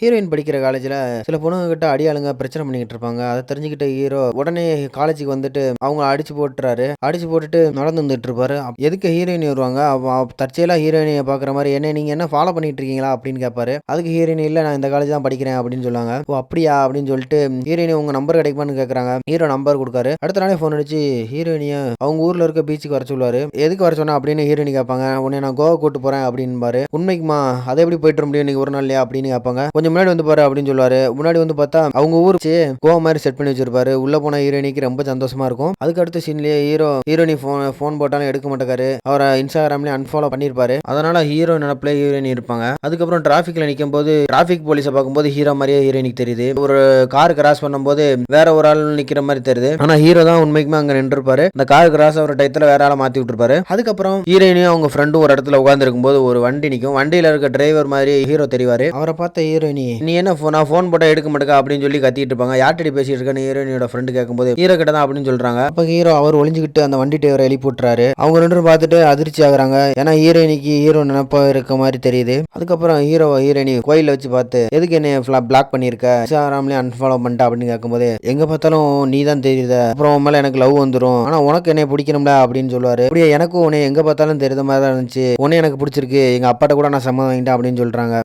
Heroine படிக்கிற காலேஜ்ல சில பொண்ணுங்க கிட்ட அடியாளுங்க பிரச்சனை பண்ணிக்கிட்டு இருப்பாங்க. அத தெரிஞ்சுக்கிட்ட ஹீரோ உடனே காலேஜுக்கு வந்துட்டு அவங்கள அடிச்சு போட்டுறாரு. அடிச்சு போட்டுட்டு நடந்து வந்துட்டு இருப்பாரு. எதுக்கு ஹீரோயின் வருவாங்க. தற்செயலா ஹீரோயினிய பார்க்குற மாரி, "என்ன நீங்க என்ன ஃபாலோ பண்ணிட்டு இருக்கீங்களா?" அப்படின்னு கேட்பாரு. அதுக்கு ஹீரோயின், "இல்ல நான் இந்த காலேஜ் தான் படிக்கிறேன்" அப்படின்னு சொல்லுவாங்க. "ஓ அப்படியா?" அப்படின்னு சொல்லிட்டு ஹீரோயினி உங்க நம்பர் கிடைக்குமான்னு கேட்குறாங்க. ஹீரோ நம்பர் குடுக்காரு. அடுத்த நாளே ஃபோன் அடிச்சு ஹீரோயினிய அவங்க ஊர்ல இருக்க பீச்சுக்கு வர சொல்லுவாரு. "எதுக்கு வர சொன்ன?" அப்படின்னு ஹீரோயினி கேட்பாங்க. "உன்னை நான் கோவா கூட்டு போறேன்" அப்படின்பாரு. "உண்மைக்குமா? அதை எப்படி போயிட்டு வர முடியும் இன்னைக்கு ஒரு நாள்லயா?" அப்படின்னு கேட்பாங்க. "கொஞ்சம் முன்னாடி வந்து பாரு" அப்படின்னு சொல்லுவாரு. முன்னாடி வந்து பார்த்தா அவங்க ஊர் வச்சு கோவா மாதிரி செட் பண்ணி வச்சிருப்பாரு. உள்ள போன ஹீரோயினிக்கு ரொம்ப சந்தோஷமா இருக்கும். அதுக்கு அடுத்த சீன்லயே ஹீரோயினி ஃபோன் போட்டாலும் எடுக்க மாட்டேக்காரு. அவரை இன்ஸ்டாகிராம்லயே அன்ஃபாலோ பண்ணிருப்பாரு. அதனால ஹீரோ நினைப்புல ஹீரோயினி இருப்பாங்க. அதுக்கப்புறம் டிராபிக்ல நிக்கும் போது டிராபிக் போலீஸை பார்க்கும்போது ஹீரோ மாதிரியே ஹீரோயினிக்கு தெரியுது. ஒரு கார் கிராஸ் பண்ணும்போது வேற ஒரு ஆள் நிக்கிற மாதிரி தெரியுது. ஆனா ஹீரோ தான் உண்மைக்குமே அங்க நின்றுப்பாரு. இந்த கார் கிராஸ் ஆகிற டயத்துல வேற ஆளை மாத்தி விட்டுருப்பாரு. அதுக்கப்புறம் ஹீரோயினியும் அவங்க ஃப்ரெண்டும் ஒரு இடத்துல உட்கார்ந்து இருக்கும்போது ஒரு வண்டி நிக்கும். வண்டியில இருக்க டிரைவர் மாதிரி ஹீரோ தெரிவாரு. அவரை பார்த்த ஹீரோயினி, "நீ என்ன நான் ஃபோன் போட்டா எடுக்க மாட்டேக்கா" அப்படின்னு சொல்லி கத்திட்டு இருப்பாங்க. யார்கிட்ட பேசிட்டு இருக்கேன்னு ஹீரோயினியோட ஃப்ரெண்டு கேட்கும்போது ஹீரோ கிட்ட தான் அப்படின்னு சொல்றாங்க. அப்ப ஹீரோ அவர் ஒளிஞ்சுக்கிட்டு அந்த வண்டி டிரைவரை எழுப்பி விட்டுறாரு. அவங்க ரெண்டு பேரும் பார்த்துட்டு அதிர்ச்சி ஆகுறாங்க. ஏன்னா ஹீரோயினிக்கு ஹீரோ நினைப்பா இருக்க மாதிரி தெரியுது. அதுக்கப்புறம் ஹீரோயினி கோயில வச்சு பார்த்து, "எதுக்கு என்ன பிளாக் பண்ணிருக்க? இன்ஸ்டாகிராம்லயே அன்ஃபாலோ பண்ணிட்டா" அப்படின்னு கேட்கும்போது, "எங்க பார்த்தாலும் நீ தான் தெரியுத. அப்புறம் உன் மேல எனக்கு லவ் வந்துடும். ஆனா உனக்கு என்னை பிடிக்கணும்ல" அப்படின்னு சொல்லுவாரு. அப்படியே எனக்கும் உன்னை எங்க பார்த்தாலும் தெரியுத மாதிரி தான் இருந்துச்சு. உன்னை எனக்கு பிடிச்சிருக்கு. எங்க அப்பாட்ட கூட நான் சம்மதம் வாங்கிட்டேன் அப்படின்னு சொல்றாங்க.